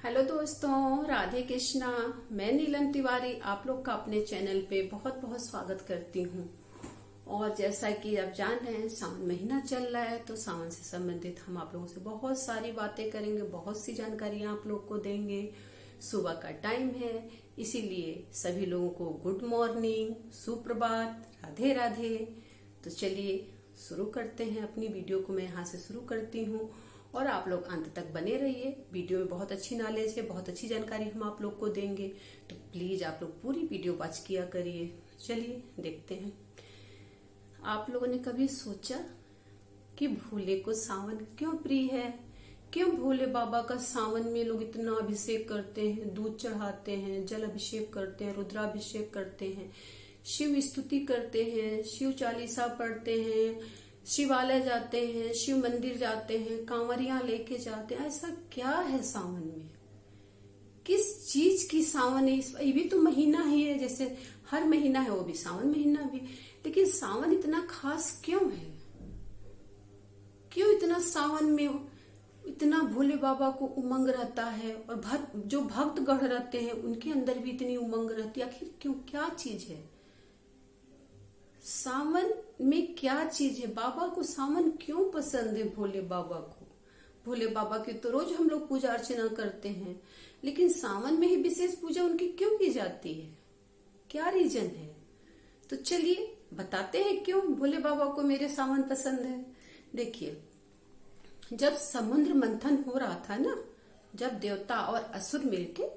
Hello दोस्तों, राधे कृष्णा। मैं नीलम तिवारी आप लोग का अपने चैनल पे बहुत बहुत स्वागत करती हूँ। और जैसा कि आप जान रहे हैं, सावन महीना चल रहा है, तो सावन से संबंधित हम आप लोगों से बहुत सारी बातें करेंगे, बहुत सी जानकारियां आप लोग को देंगे। सुबह का टाइम है, इसीलिए सभी लोगों को गुड मॉर्निंग, सुप्रभात, राधे राधे। तो चलिए शुरू करते हैं अपनी वीडियो को। मैं यहाँ से शुरू करती हूँ और आप लोग अंत तक बने रहिए। वीडियो में बहुत अच्छी नॉलेज है, बहुत अच्छी जानकारी हम आप लोग को देंगे, तो प्लीज आप लोग पूरी वीडियो वॉच किया करिए। चलिए देखते हैं। आप लोगों ने कभी सोचा कि भोले को सावन क्यों प्रिय है? क्यों भोले बाबा का सावन में लोग इतना अभिषेक करते हैं, दूध चढ़ाते हैं, जल अभिषेक करते हैं, रुद्राभिषेक करते हैं, शिव स्तुति करते हैं, शिव चालीसा पढ़ते हैं, शिवालय जाते हैं, शिव मंदिर जाते हैं, कांवरियां लेके जाते हैं? ऐसा क्या है सावन में? किस चीज की सावन है? ये भी तो महीना ही है, जैसे हर महीना है वो भी सावन महीना भी, लेकिन सावन इतना खास क्यों है? क्यों इतना सावन में इतना भोले बाबा को उमंग रहता है? और जो भक्त गढ़ रहते हैं उनके अंदर भी इतनी उमंग रहती है। आखिर क्यों, क्या चीज है सावन में? क्या चीज है? बाबा को सावन क्यों पसंद है? भोले बाबा को, भोले बाबा की तो रोज हम लोग पूजा अर्चना करते हैं, लेकिन सावन में ही विशेष पूजा उनकी क्यों की जाती है? क्या रीजन है? तो चलिए बताते हैं क्यों भोले बाबा को मेरे सावन पसंद है। देखिए, जब समुद्र मंथन हो रहा था ना, जब देवता और असुर मिलके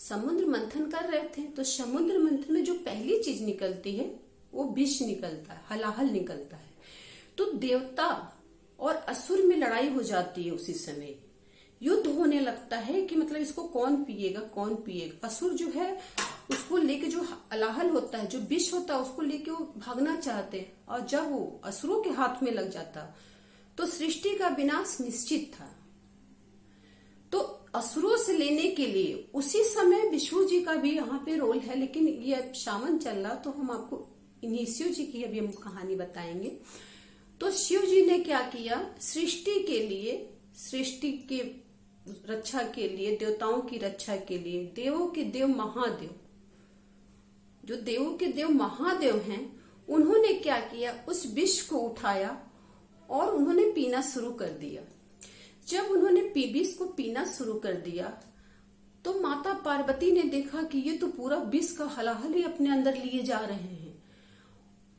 समुद्र मंथन कर रहे थे, तो समुद्र मंथन में जो पहली चीज निकलती है वो विष निकलता है, हलाहल निकलता है। तो देवता और असुर में लड़ाई हो जाती है। उसी समय युद्ध होने लगता है कि मतलब इसको कौन पिएगा, कौन पिएगा। असुर जो है उसको लेके, जो हलाहल होता है, जो विष होता है, उसको लेके वो भागना चाहते हैं, और जब वो असुरों के हाथ में लग जाता तो सृष्टि का विनाश निश्चित था। तो असुरों से लेने के लिए उसी समय विष्णु जी का भी यहाँ पे रोल है, लेकिन ये सावन चल रहा तो हम आपको इन्हीं शिव जी की अभी हम कहानी बताएंगे। तो शिव जी ने क्या किया? सृष्टि के लिए, सृष्टि के रक्षा के लिए, देवताओं की रक्षा के लिए, देवों के देव महादेव, जो देवों के देव महादेव हैं, उन्होंने क्या किया? उस विष को उठाया और उन्होंने पीना शुरू कर दिया। जब उन्होंने विष को पीना शुरू कर दिया तो माता पार्वती ने देखा कि ये तो पूरा विष का हलाहल ही अपने अंदर लिए जा रहे हैं।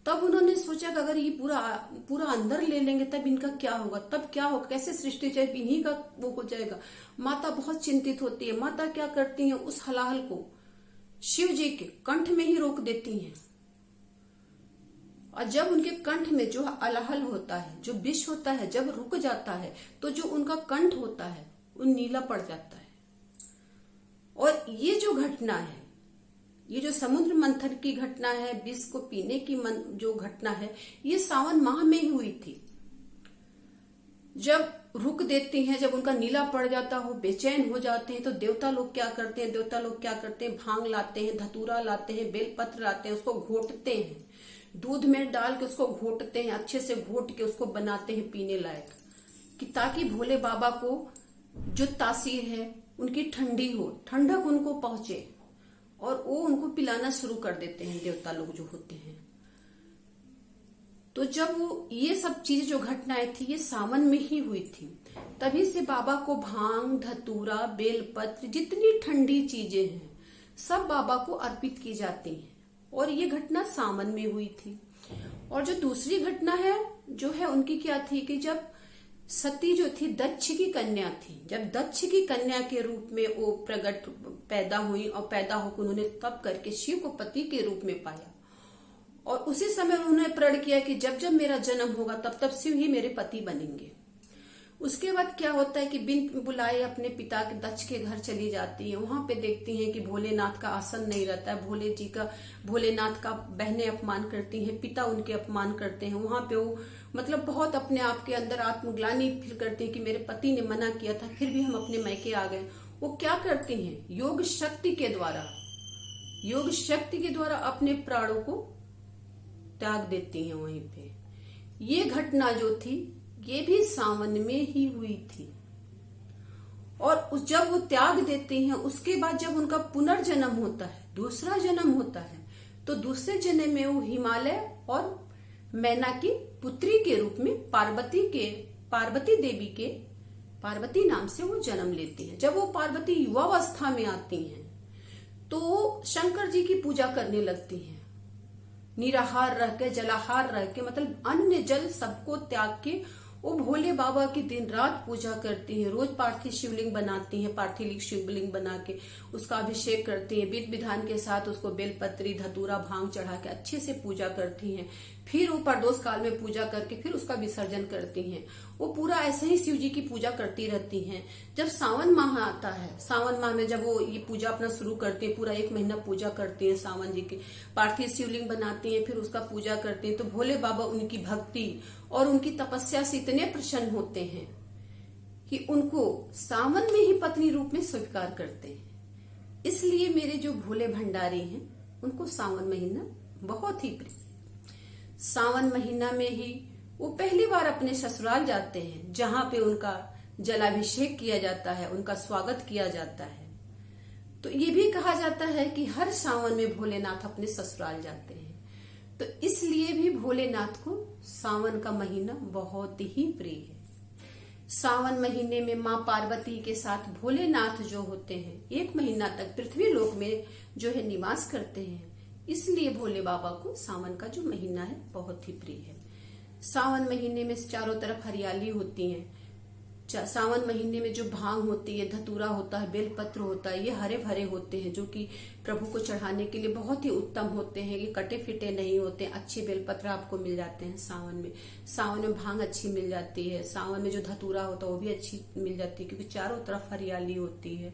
तब उन्होंने सोचा कि अगर ये पूरा अंदर ले लेंगे तब इनका क्या होगा, तब क्या होगा, कैसे सृष्टि चाहे इन्हीं का वो हो जाएगा। माता बहुत चिंतित होती है। माता क्या करती है? उस हलाहल को शिव जी के कंठ में ही रोक देती हैं। और जब उनके कंठ में जो हलाहल होता है, जो विष होता है, जब रुक जाता है तो जो उनका कंठ होता है वो नीला पड़ जाता है। और ये जो घटना है, ये जो समुद्र मंथन की घटना है, विष को पीने की जो घटना है, ये सावन माह में ही हुई थी। जब रुक देती हैं, जब उनका नीला पड़ जाता हो, बेचैन हो जाते हैं, तो देवता लोग क्या करते हैं? भांग लाते हैं, धतूरा लाते हैं, बेलपत्र लाते हैं, उसको घोटते हैं, दूध में डाल के उसको घोटते हैं, अच्छे से घोट के उसको बनाते हैं पीने लायक, कि ताकि भोले बाबा को जो तासीर है उनकी ठंडी हो, ठंडक उनको पहुंचे, और वो उनको पिलाना शुरू कर देते हैं देवता लोग जो होते हैं। तो जब वो ये सब चीजें जो घटनाएं थी, ये सावन में ही हुई थी। तभी से बाबा को भांग, धतूरा, बेलपत्र, जितनी ठंडी चीजें हैं, सब बाबा को अर्पित की जाती हैं। और ये घटना सावन में हुई थी। और जो दूसरी घटना है जो है उनकी क्या थी कि जब सती जो थी, दक्ष की कन्या थी, जब दक्ष की कन्या के रूप में वो पैदा हुई, और पैदा होकर उन्होंने तप करके शिव को पति के रूप में पाया। और उसी समय उन्होंने प्रण किया कि जब जब मेरा जन्म होगा तब तब शिव ही मेरे पति बनेंगे। उसके बाद क्या होता है कि बिन बुलाए अपने पिता के दक्ष के घर चली जाती है। वहां पे देखती हैं कि भोलेनाथ का आसन नहीं रहता है। भोलेनाथ का बहनें अपमान करती हैं, पिता उनके अपमान करते हैं। वहां पे वो मतलब बहुत अपने आप के अंदर आत्मग्लानि फील करती है कि मेरे पति ने मना किया था, फिर भी हम अपने मैके आ गए। वो क्या करती हैं? योग शक्ति के द्वारा अपने प्राणों को त्याग देती हैं वहीं पे। ये घटना जो थी ये भी सावन में ही हुई थी। और जब वो त्याग देते हैं, उसके बाद जब उनका पुनर्जन्म होता है, दूसरा जन्म होता है, तो दूसरे जन्म में वो हिमालय और मैना की पुत्री के रूप में पार्वती देवी के पार्वती नाम से वो जन्म लेती हैं। जब वो पार्वती युवावस्था में आती हैं तो शंकर जी की पूजा करने लगती हैं, निराहार रह के, जलाहार रह के, मतलब अन्न जल सबको त्याग के वो भोले बाबा की दिन रात पूजा करती हैं। रोज पार्थिव शिवलिंग बनाती हैं, पार्थिव शिवलिंग बना के उसका अभिषेक करती हैं, विधि विधान के साथ उसको बेलपत्री, धतूरा, भांग चढ़ा के अच्छे से पूजा करती हैं। फिर वो प्रदोष काल में पूजा करके फिर उसका विसर्जन करती हैं। वो पूरा ऐसे ही शिव जी की पूजा करती रहती हैं। जब सावन माह आता है, सावन माह में जब वो ये पूजा अपना शुरू करती है, पूरा 1 महीना पूजा करती है, सावन जी की पार्थिव शिवलिंग बनाती हैं, फिर उसका पूजा करती हैं, तो भोले बाबा उनकी भक्ति और उनकी तपस्या से इतने प्रसन्न होते हैं कि उनको सावन में ही पत्नी रूप में स्वीकार करते हैं। इसलिए मेरे जो भोले भंडारी हैं उनको सावन महीना बहुत ही प्रिय। सावन महीना में ही वो पहली बार अपने ससुराल जाते हैं, जहां पे उनका जलाभिषेक किया जाता है, उनका स्वागत किया जाता है। तो ये भी कहा जाता है कि हर सावन में भोलेनाथ अपने ससुराल जाते हैं। तो इसलिए भी भोलेनाथ को सावन का महीना बहुत ही प्रिय है। सावन महीने में माँ पार्वती के साथ भोलेनाथ जो होते हैं 1 महीना तक पृथ्वी लोक में जो है निवास करते हैं। इसलिए भोले बाबा को सावन का जो महीना है बहुत ही प्रिय है। सावन महीने में चारों तरफ हरियाली होती है। सावन महीने में जो भांग होती है, धतूरा होता है, बेलपत्र होता है, ये हरे भरे होते हैं, जो कि प्रभु को चढ़ाने के लिए बहुत ही उत्तम होते हैं। ये कटे फिटे नहीं होते, अच्छे बेलपत्र आपको मिल जाते हैं सावन में। सावन में भांग अच्छी मिल जाती है, सावन में जो धतूरा होता है वो भी अच्छी मिल जाती है, क्योंकि चारों तरफ हरियाली होती है।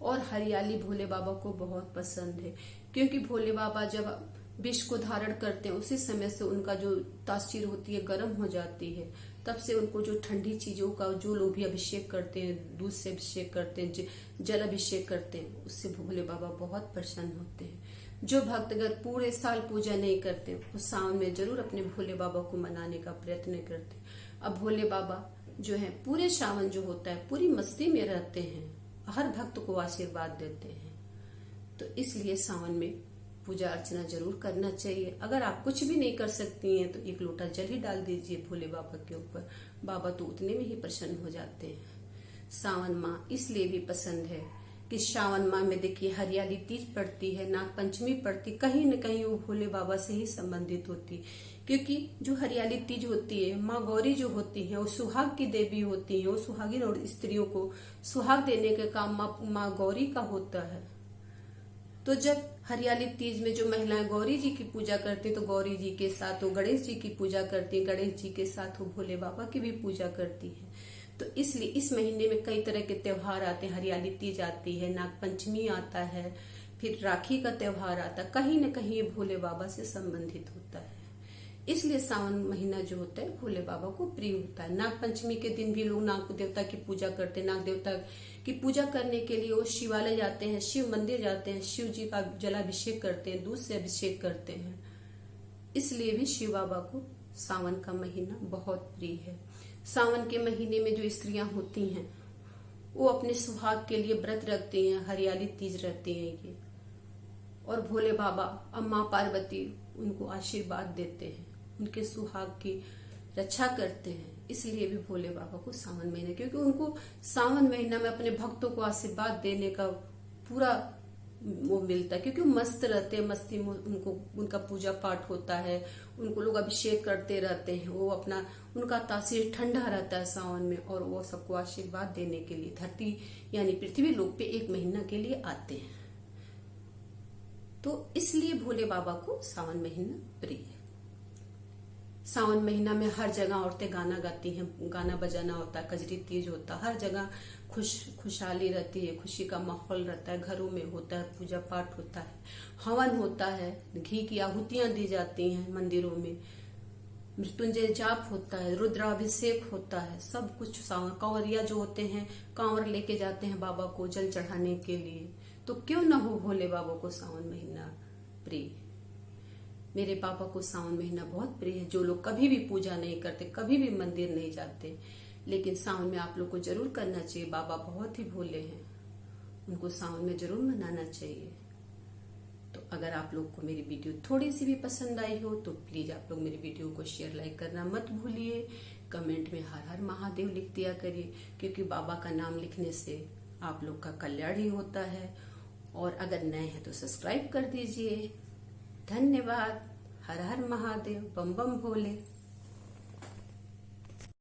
और हरियाली भोले बाबा को बहुत पसंद है, क्योंकि भोले बाबा जब विष को धारण करते हैं उसी समय से उनका जो तासीर होती है गर्म हो जाती है। तब से उनको जो ठंडी चीजों का जो लोग भी अभिषेक करते हैं, दूध से अभिषेक करते हैं, जल अभिषेक करते हैं, उससे भोले बाबा बहुत प्रसन्न होते हैं। जो भक्त अगर पूरे साल पूजा नहीं करते वो सावन में जरूर अपने भोले बाबा को मनाने का प्रयत्न करते हैं। अब भोले बाबा जो है पूरे सावन जो होता है पूरी मस्ती में रहते हैं, हर भक्त को आशीर्वाद देते हैं। तो इसलिए सावन में पूजा अर्चना जरूर करना चाहिए। अगर आप कुछ भी नहीं कर सकती हैं तो 1 लोटा जल ही डाल दीजिए भोले बाबा के ऊपर, बाबा तो उतने में ही प्रसन्न हो जाते हैं। सावन माह इसलिए भी पसंद है कि सावन माह में देखिए हरियाली तीज पड़ती है, नाग पंचमी पड़ती, कहीं न कहीं वो भोले बाबा से ही संबंधित होती, क्योंकि जो हरियाली तीज होती है, माँ गौरी जो होती है वो सुहाग की देवी होती है। वो सुहागिन और स्त्रियों को सुहाग देने का काम माँ गौरी का होता है। तो जब हरियाली तीज में जो महिलाएं गौरी जी की पूजा करती तो गौरी जी के साथ वो गणेश जी की पूजा करती, गणेश जी के साथ वो भोले बाबा की भी पूजा करती है। तो इसलिए इस महीने में कई तरह के त्योहार आते हैं। हरियाली तीज आती है, नाग पंचमी आता है, फिर राखी का त्योहार आता है, कहीं न कहीं ये भोले बाबा से संबंधित होता है। इसलिए सावन महीना जो होता है भोले बाबा को प्रिय होता है। नाग पंचमी के दिन भी लोग नाग देवता की पूजा करते हैं। नाग देवता की पूजा करने के लिए वो शिवालय जाते हैं, शिव मंदिर जाते हैं, शिव जी का जलाभिषेक करते हैं, दूध से अभिषेक करते हैं। इसलिए भी शिव बाबा को सावन का महीना बहुत प्रिय है। सावन के महीने में जो स्त्रियां होती हैं वो अपने सुहाग के लिए व्रत रखती हैं, हरियाली तीज रखती हैं ये, और भोले बाबा अम्मा पार्वती उनको आशीर्वाद देते हैं, उनके सुहाग की रक्षा करते हैं। इसलिए भी भोले बाबा को सावन महीना, क्योंकि उनको सावन महीना में अपने भक्तों को आशीर्वाद देने का पूरा वो मिलता है, क्योंकि वो मस्त रहते हैं, मस्ती में उनका पूजा पाठ होता है, उनको लोग अभिषेक करते रहते हैं, वो अपना उनका तासीर ठंडा रहता है सावन में, और वो सबको आशीर्वाद देने के लिए धरती यानी पृथ्वी लोक पे 1 महीना के लिए आते हैं। तो इसलिए भोले बाबा को सावन महीना प्रिय है। सावन महीना में हर जगह औरतें गाना गाती हैं, गाना बजाना होता है, कजरी तीज होता है, हर जगह खुशहाली रहती है, खुशी का माहौल रहता है, घरों में होता है, पूजा पाठ होता है, हवन होता है, घी की आहुतियां दी जाती हैं मंदिरों में, मृत्युंजय जाप होता है, रुद्राभिषेक होता है, सब कुछ सावन। कांवरिया जो होते हैं कांवर लेके जाते हैं बाबा को जल चढ़ाने के लिए। तो क्यों ना हो भोले बाबा को सावन महीना प्रिय। मेरे पापा को सावन महीना बहुत प्रिय है। जो लोग कभी भी पूजा नहीं करते, कभी भी मंदिर नहीं जाते, लेकिन सावन में आप लोग को जरूर करना चाहिए। बाबा बहुत ही भोले हैं, उनको सावन में जरूर मनाना चाहिए। तो अगर आप लोग को मेरी वीडियो थोड़ी सी भी पसंद आई हो तो प्लीज आप लोग मेरी वीडियो को शेयर लाइक करना मत भूलिए। कमेंट में हर हर महादेव लिख दिया करिए, क्योंकि बाबा का नाम लिखने से आप लोग का कल्याण ही होता है। और अगर नए हैं तो सब्सक्राइब कर दीजिए। धन्यवाद। हर हर महादेव। बम बम भोले।